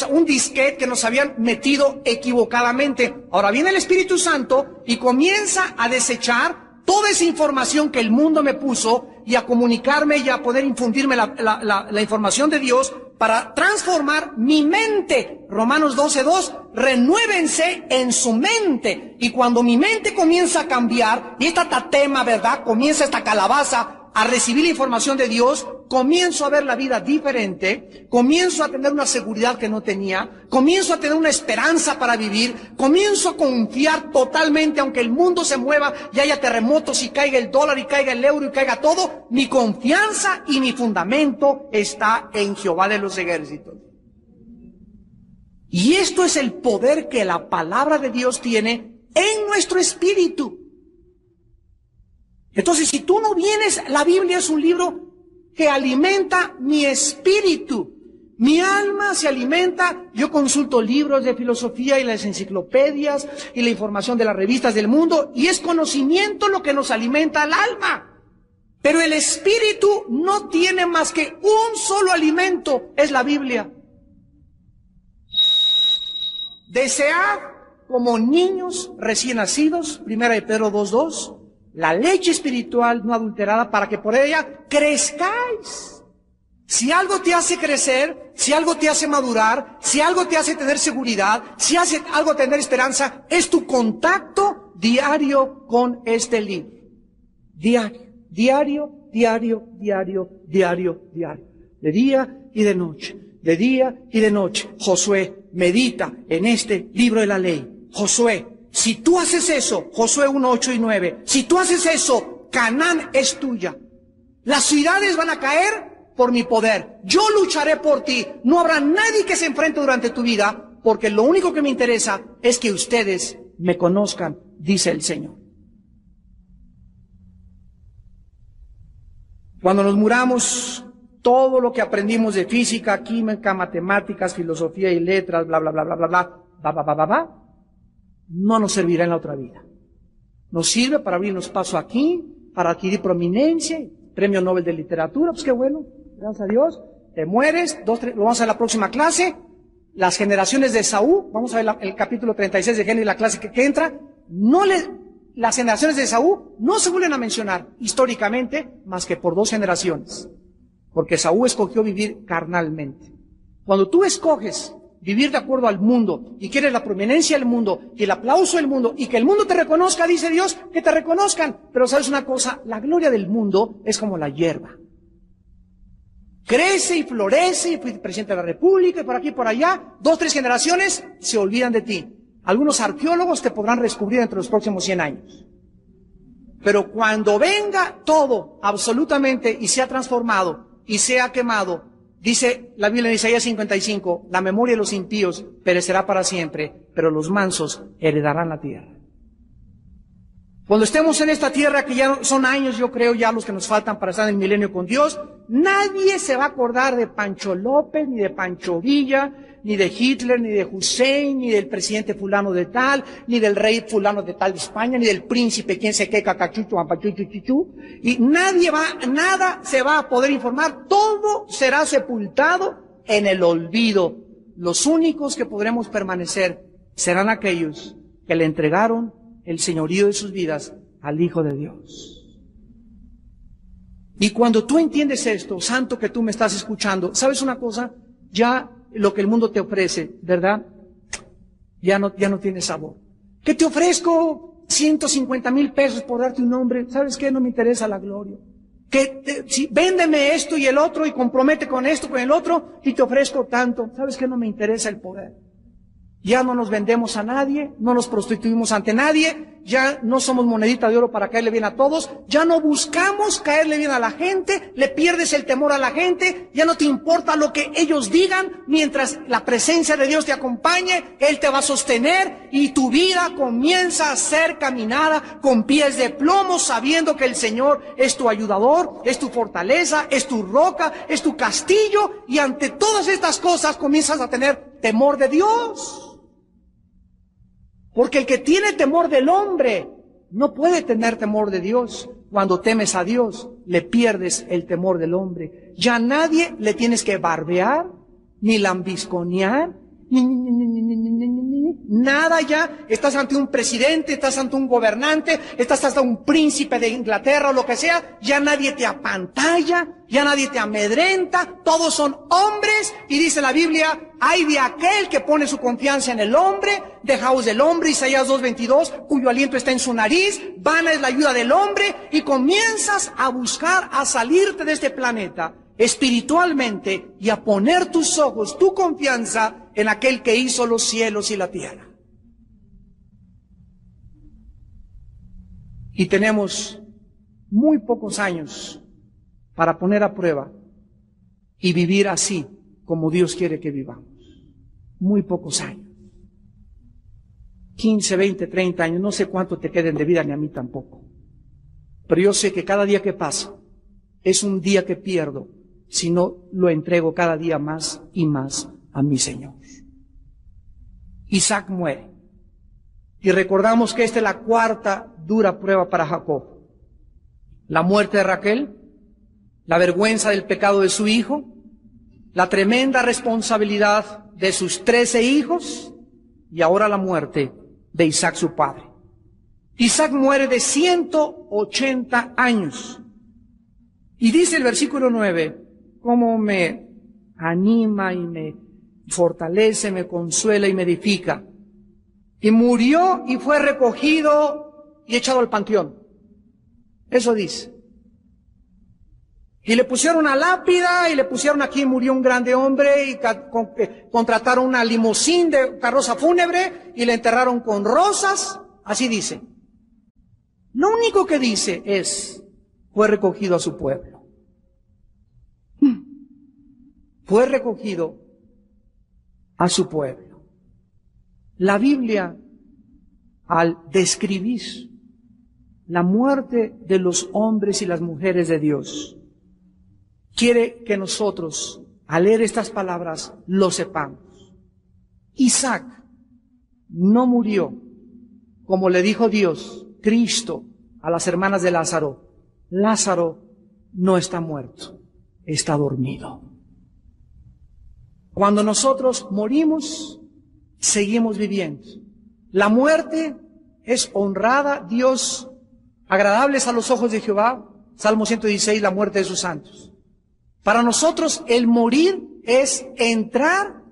un disquete que nos habían metido equivocadamente. Ahora viene el Espíritu Santo y comienza a desechar toda esa información que el mundo me puso y a comunicarme y a poder infundirme la información de Dios para transformar mi mente. Romanos 12:2, renuévense en su mente. Y cuando mi mente comienza a cambiar, y esta tatema, ¿verdad? Comienza esta calabaza a recibir la información de Dios, comienzo a ver la vida diferente, comienzo a tener una seguridad que no tenía, comienzo a tener una esperanza para vivir, comienzo a confiar totalmente, aunque el mundo se mueva y haya terremotos y caiga el dólar y caiga el euro y caiga todo, mi confianza y mi fundamento está en Jehová de los ejércitos. Y esto es el poder que la palabra de Dios tiene en nuestro espíritu. Entonces, si tú no vienes, la Biblia es un libro que alimenta mi espíritu. Mi alma se alimenta, yo consulto libros de filosofía y las enciclopedias y la información de las revistas del mundo, y es conocimiento lo que nos alimenta al alma. Pero el espíritu no tiene más que un solo alimento, es la Biblia. Desead como niños recién nacidos, 1 Pedro 2:2, la leche espiritual no adulterada, para que por ella crezcáis. Si algo te hace crecer, si algo te hace madurar, si algo te hace tener seguridad, si hace algo tener esperanza, es tu contacto diario con este libro. Diario. De día y de noche. De día y de noche. Josué, medita en este libro de la ley. Josué, si tú haces eso, Josué 1:8 y 9, si tú haces eso, Canaán es tuya. Las ciudades van a caer por mi poder. Yo lucharé por ti. No habrá nadie que se enfrente durante tu vida, porque lo único que me interesa es que ustedes me conozcan, dice el Señor. Cuando nos muramos, todo lo que aprendimos de física, química, matemáticas, filosofía y letras, bla, bla, bla, bla, bla, bla, no nos servirá en la otra vida. Nos sirve para abrirnos paso aquí, para adquirir prominencia, premio Nobel de Literatura, pues qué bueno, gracias a Dios. Te mueres, lo vamos a ver la próxima clase. Las generaciones de Esaú, vamos a ver el capítulo 36 de Génesis, la clase que entra. Las generaciones de Esaú no se vuelven a mencionar históricamente más que por 2 generaciones, porque Esaú escogió vivir carnalmente. Cuando tú escoges vivir de acuerdo al mundo y quieres la prominencia del mundo y el aplauso del mundo y que el mundo te reconozca, dice Dios, que te reconozcan. Pero sabes una cosa, la gloria del mundo es como la hierba. Crece y florece, y fui presidente de la República y por aquí y por allá, 2, 3 generaciones se olvidan de ti. Algunos arqueólogos te podrán descubrir entre los próximos 100 años. Pero cuando venga todo absolutamente y sea transformado y sea quemado, dice la Biblia en Isaías 55, la memoria de los impíos perecerá para siempre, pero los mansos heredarán la tierra. Cuando estemos en esta tierra, que ya son años, yo creo, ya los que nos faltan para estar en el milenio con Dios, nadie se va a acordar de Pancho López, ni de Pancho Villa, ni de Hitler, ni de Hussein, ni del presidente fulano de tal, ni del rey fulano de tal de España, ni del príncipe quien se que cacachucho, ampachuchuchuchu, y nada se va a poder informar, todo será sepultado en el olvido. Los únicos que podremos permanecer serán aquellos que le entregaron el señorío de sus vidas al Hijo de Dios. Y cuando tú entiendes esto, santo que tú me estás escuchando, ¿sabes una cosa? Ya lo que el mundo te ofrece, ¿verdad? Ya no tiene sabor. ¿Qué te ofrezco? 150,000 pesos por darte un nombre. ¿Sabes qué? No me interesa la gloria. Véndeme esto y el otro y compromete con esto, con el otro y te ofrezco tanto. ¿Sabes qué? No me interesa el poder. Ya no nos vendemos a nadie, no nos prostituimos ante nadie, ya no somos monedita de oro para caerle bien a todos, ya no buscamos caerle bien a la gente, le pierdes el temor a la gente, ya no te importa lo que ellos digan, mientras la presencia de Dios te acompañe, Él te va a sostener y tu vida comienza a ser caminada con pies de plomo, sabiendo que el Señor es tu ayudador, es tu fortaleza, es tu roca, es tu castillo, y ante todas estas cosas comienzas a tener temor de Dios. Porque el que tiene temor del hombre no puede tener temor de Dios. Cuando temes a Dios, le pierdes el temor del hombre. Ya a nadie le tienes que barbear, ni lambisconear, nada ya. Estás ante un presidente, estás ante un gobernante, estás ante un príncipe de Inglaterra o lo que sea, ya nadie te apantalla, ya nadie te amedrenta, todos son hombres, y dice la Biblia, hay de aquel que pone su confianza en el hombre, dejaos del hombre, Isaías 2:22, cuyo aliento está en su nariz, vana es la ayuda del hombre, y comienzas a buscar a salirte de este planeta espiritualmente y a poner tus ojos, tu confianza en aquel que hizo los cielos y la tierra. Y tenemos muy pocos años para poner a prueba y vivir así como Dios quiere que vivamos. Muy pocos años. 15, 20, 30 años, no sé cuánto te queden de vida, ni a mí tampoco. Pero yo sé que cada día que pasa es un día que pierdo si no lo entrego cada día más y más a mi Señor. Isaac muere. Y recordamos que esta es la cuarta dura prueba para Jacob. La muerte de Raquel, la vergüenza del pecado de su hijo, la tremenda responsabilidad de sus 13 hijos y ahora la muerte de Isaac su padre. Isaac muere de 180 años. Y dice el versículo 9, cómo me anima y me fortalece, me consuela y me edifica. Y murió y fue recogido y echado al panteón. Eso dice. Y le pusieron una lápida y le pusieron aquí murió un grande hombre y contrataron una limusín de carroza fúnebre y le enterraron con rosas. Así dice. Lo único que dice es, fue recogido a su pueblo. Fue recogido a su pueblo. La Biblia, al describir la muerte de los hombres y las mujeres de Dios, quiere que nosotros, al leer estas palabras, lo sepamos. Isaac no murió, como le dijo Dios, Cristo, a las hermanas de Lázaro. Lázaro no está muerto, está dormido. Cuando nosotros morimos, seguimos viviendo. La muerte es honrada, Dios, agradables a los ojos de Jehová. Salmo 116, la muerte de sus santos. Para nosotros el morir es entrar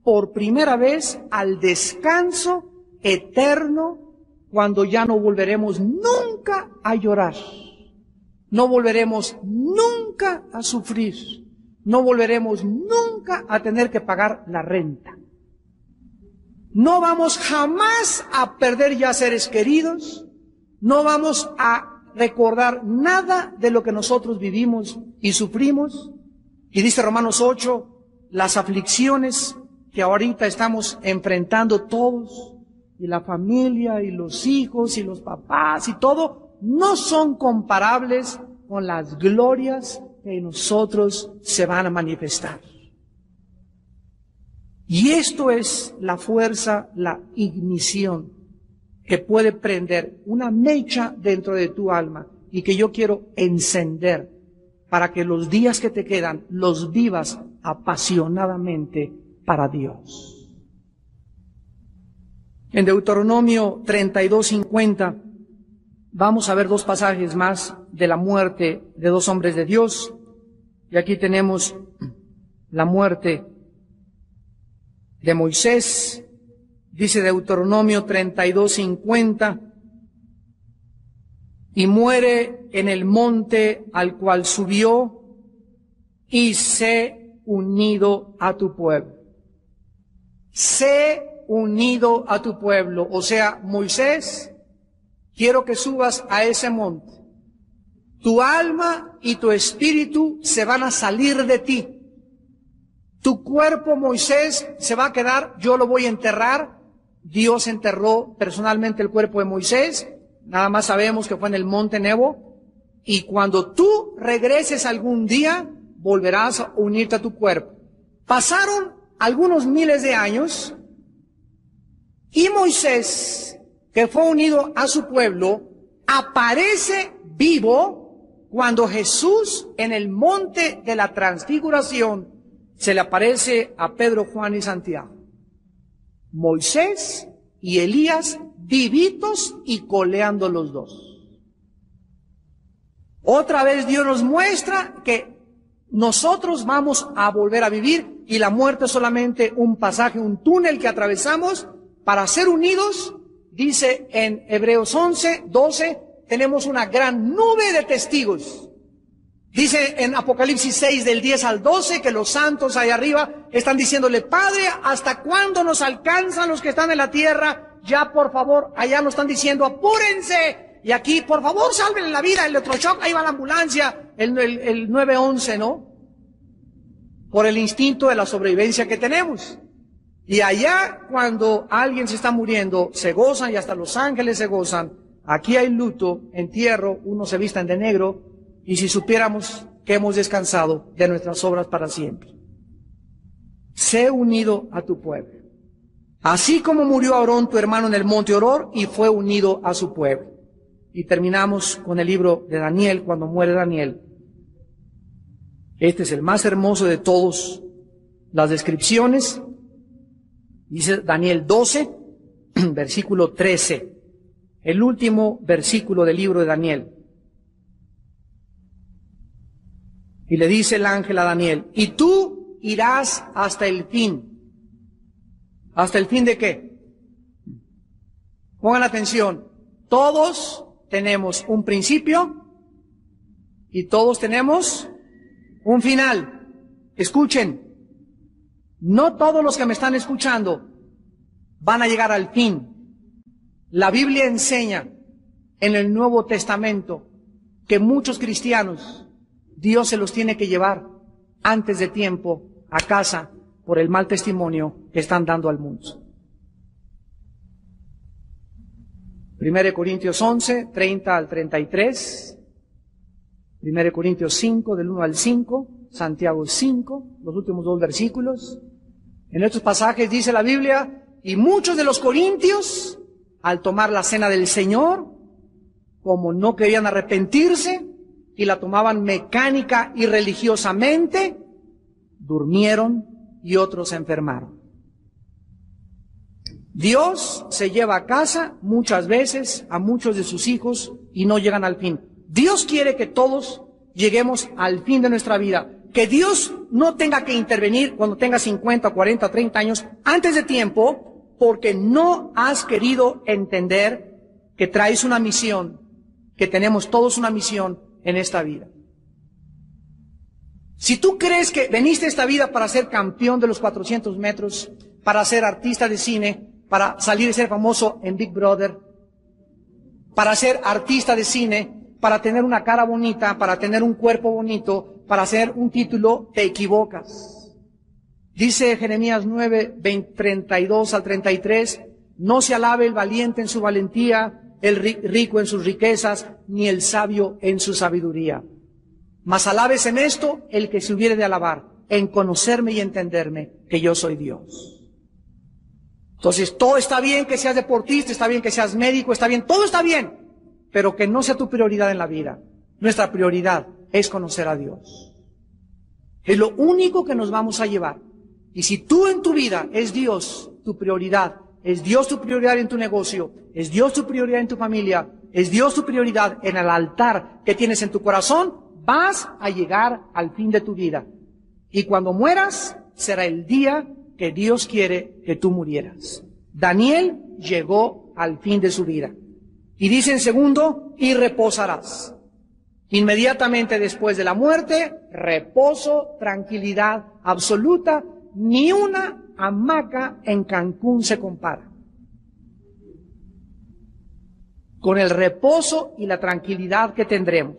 por primera vez al descanso eterno, cuando ya no volveremos nunca a llorar, no volveremos nunca a sufrir, no volveremos nunca a tener que pagar la renta. No vamos jamás a perder ya seres queridos, no vamos a recordar nada de lo que nosotros vivimos y sufrimos. Y dice Romanos 8, las aflicciones que ahorita estamos enfrentando todos, y la familia, y los hijos, y los papás, y todo, no son comparables con las glorias que en nosotros se van a manifestar. Y esto es la fuerza, la ignición que puede prender una mecha dentro de tu alma y que yo quiero encender para que los días que te quedan los vivas apasionadamente para Dios. En Deuteronomio 32:50 Vamos a ver dos pasajes más de la muerte de dos hombres de Dios. Y aquí tenemos la muerte de Moisés. Dice Deuteronomio 32:50, y muere en el monte al cual subió, y sé unido a tu pueblo. Sé unido a tu pueblo. O sea, Moisés, quiero que subas a ese monte. Tu alma y tu espíritu se van a salir de ti. Tu cuerpo, Moisés, se va a quedar, yo lo voy a enterrar. Dios enterró personalmente el cuerpo de Moisés. Nada más sabemos que fue en el monte Nebo. Y cuando tú regreses algún día, volverás a unirte a tu cuerpo. Pasaron algunos miles de años y Moisés, que fue unido a su pueblo, aparece vivo cuando Jesús en el monte de la transfiguración se le aparece a Pedro, Juan y Santiago. Moisés y Elías vivitos y coleando los dos. Otra vez Dios nos muestra que nosotros vamos a volver a vivir y la muerte es solamente un pasaje, un túnel que atravesamos para ser unidos. Dice en Hebreos 11:12, tenemos una gran nube de testigos. Dice en Apocalipsis 6 del 10 al 12 que los santos ahí arriba están diciéndole, Padre, ¿hasta cuándo nos alcanzan los que están en la tierra? Ya, por favor, allá nos están diciendo, apúrense. Y aquí, por favor, salven la vida, el electroshock, ahí va la ambulancia, el 911, ¿no? Por el instinto de la sobrevivencia que tenemos. Y allá, cuando alguien se está muriendo, se gozan y hasta los ángeles se gozan. Aquí hay luto, entierro, unos se visten de negro, y si supiéramos que hemos descansado de nuestras obras para siempre. Sé unido a tu pueblo. Así como murió Aarón, tu hermano, en el monte Horor, y fue unido a su pueblo. Y terminamos con el libro de Daniel, cuando muere Daniel. Este es el más hermoso de todos las descripciones. Dice Daniel 12, versículo 13. El último versículo del libro de Daniel. Y le dice el ángel a Daniel, y tú irás hasta el fin. ¿Hasta el fin de qué? Pongan atención. Todos tenemos un principio y todos tenemos un final. Escuchen, no todos los que me están escuchando van a llegar al fin. La Biblia enseña en el Nuevo Testamento que muchos cristianos Dios se los tiene que llevar antes de tiempo a casa por el mal testimonio que están dando al mundo. 1 Corintios 11, 30 al 33, 1 Corintios 5, del 1 al 5, Santiago 5, los últimos dos versículos. En estos pasajes dice la Biblia, y muchos de los corintios, al tomar la cena del Señor, como no querían arrepentirse, y la tomaban mecánica y religiosamente, durmieron y otros se enfermaron. Dios se lleva a casa muchas veces a muchos de sus hijos y no llegan al fin. Dios quiere que todos lleguemos al fin de nuestra vida. Que Dios no tenga que intervenir cuando tengas 50, 40, 30 años antes de tiempo, porque no has querido entender que traes una misión, que tenemos todos una misión en esta vida. Si tú crees que veniste a esta vida para ser campeón de los 400 metros, para ser artista de cine, para salir y ser famoso en Big Brother, para ser artista de cine, para tener una cara bonita, para tener un cuerpo bonito, para hacer un título, te equivocas. Dice Jeremías 9, 32 al 33, no se alabe el valiente en su valentía, el rico en sus riquezas, ni el sabio en su sabiduría. Mas alabes en esto el que se hubiere de alabar, en conocerme y entenderme que yo soy Dios. Entonces, todo está bien que seas deportista, está bien que seas médico, está bien, todo está bien, pero que no sea tu prioridad en la vida. Nuestra prioridad es conocer a Dios. Es lo único que nos vamos a llevar. Y si tú en tu vida es Dios tu prioridad, es Dios tu prioridad en tu negocio, es Dios tu prioridad en tu familia, es Dios tu prioridad en el altar que tienes en tu corazón, vas a llegar al fin de tu vida. Y cuando mueras, será el día que Dios quiere que tú murieras. Daniel llegó al fin de su vida. Y dice en segundo, y reposarás. Inmediatamente después de la muerte, reposo, tranquilidad absoluta, ni una hamaca en Cancún se compara con el reposo y la tranquilidad que tendremos.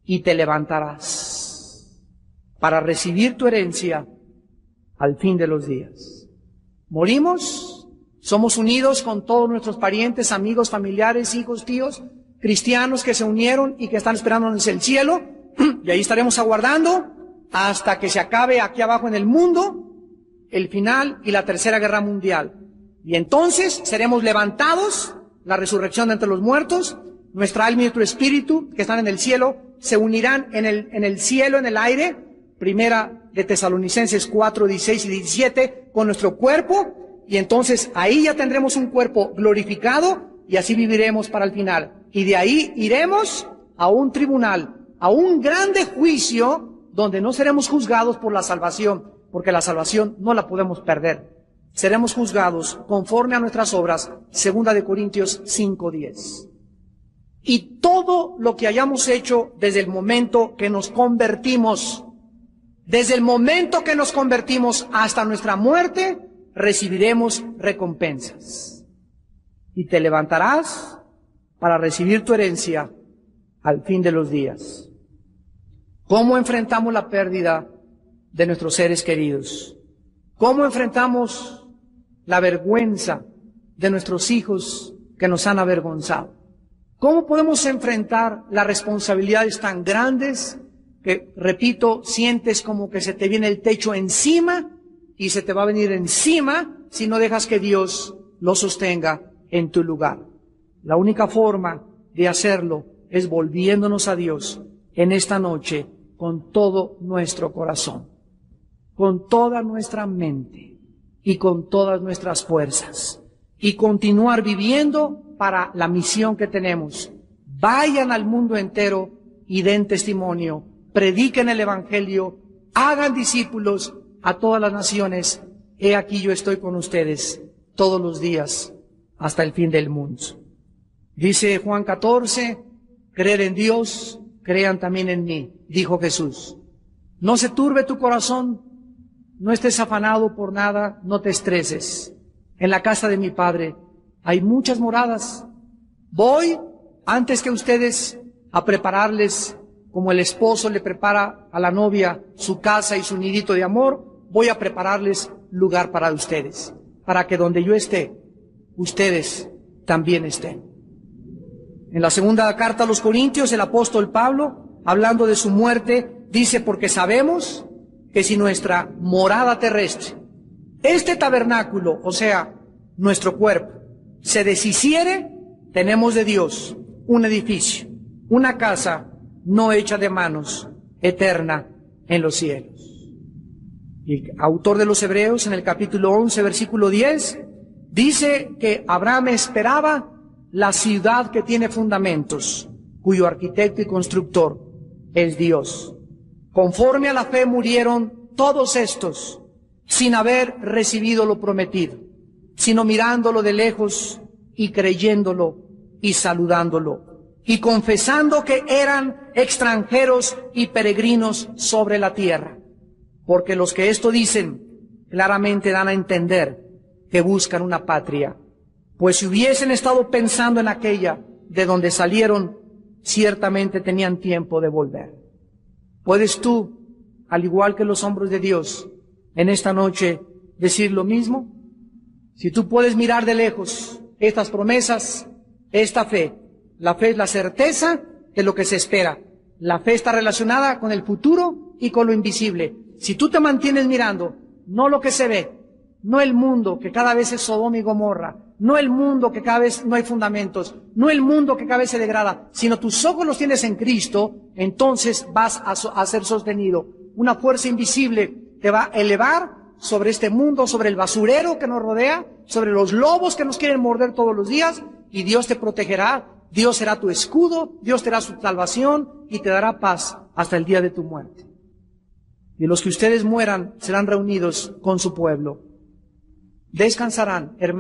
Y te levantarás para recibir tu herencia al fin de los días. Morimos, somos unidos con todos nuestros parientes, amigos, familiares, hijos, tíos, cristianos que se unieron y que están esperándonos en el cielo, y ahí estaremos aguardando hasta que se acabe aquí abajo en el mundo el final y la tercera guerra mundial. Y entonces seremos levantados, la resurrección de entre los muertos, nuestra alma y nuestro espíritu que están en el cielo se unirán en el cielo, en el aire. Primera de Tesalonicenses 4, 16 y 17, con nuestro cuerpo, y entonces ahí ya tendremos un cuerpo glorificado y así viviremos para el final. Y de ahí iremos a un tribunal, a un grande juicio donde no seremos juzgados por la salvación, porque la salvación no la podemos perder. Seremos juzgados conforme a nuestras obras, 2 de Corintios 5:10. Y todo lo que hayamos hecho desde el momento que nos convertimos, desde el momento que nos convertimos hasta nuestra muerte, recibiremos recompensas. Y te levantarás para recibir tu herencia al fin de los días. ¿Cómo enfrentamos la pérdida de nuestros seres queridos? ¿Cómo enfrentamos la vergüenza de nuestros hijos que nos han avergonzado? ¿Cómo podemos enfrentar las responsabilidades tan grandes que, repito, sientes como que se te viene el techo encima y se te va a venir encima si no dejas que Dios lo sostenga en tu lugar? La única forma de hacerlo es volviéndonos a Dios en esta noche con todo nuestro corazón, con toda nuestra mente y con todas nuestras fuerzas, y continuar viviendo para la misión que tenemos. Vayan al mundo entero y den testimonio, prediquen el Evangelio, hagan discípulos a todas las naciones. He aquí yo estoy con ustedes todos los días hasta el fin del mundo. Dice Juan 14, creer en Dios, crean también en mí, dijo Jesús. No se turbe tu corazón, no estés afanado por nada, no te estreses. En la casa de mi Padre hay muchas moradas. Voy antes que ustedes a prepararles, como el esposo le prepara a la novia su casa y su nidito de amor, voy a prepararles lugar para ustedes, para que donde yo esté, ustedes también estén. En la segunda carta a los Corintios, el apóstol Pablo, hablando de su muerte, dice, porque sabemos que si nuestra morada terrestre, este tabernáculo, o sea, nuestro cuerpo, se deshiciere, tenemos de Dios un edificio, una casa no hecha de manos, eterna en los cielos. Y el autor de los Hebreos, en el capítulo 11, versículo 10, dice que Abraham esperaba la ciudad que tiene fundamentos, cuyo arquitecto y constructor es Dios. Conforme a la fe murieron todos estos, sin haber recibido lo prometido, sino mirándolo de lejos y creyéndolo y saludándolo, y confesando que eran extranjeros y peregrinos sobre la tierra. Porque los que esto dicen claramente dan a entender que buscan una patria, pues si hubiesen estado pensando en aquella de donde salieron, ciertamente tenían tiempo de volver. ¿Puedes tú, al igual que los hombres de Dios, en esta noche decir lo mismo? Si tú puedes mirar de lejos estas promesas, esta fe, la fe es la certeza de lo que se espera. La fe está relacionada con el futuro y con lo invisible. Si tú te mantienes mirando, no lo que se ve, no el mundo que cada vez es Sodoma y Gomorra, no el mundo que cada vez no hay fundamentos, no el mundo que cada vez se degrada, sino tus ojos los tienes en Cristo, entonces vas a ser sostenido. Una fuerza invisible te va a elevar sobre este mundo, sobre el basurero que nos rodea, sobre los lobos que nos quieren morder todos los días, y Dios te protegerá Dios será tu escudo, Dios te dará su salvación y te dará paz hasta el día de tu muerte. Y los que ustedes mueran serán reunidos con su pueblo. Descansarán, hermanos.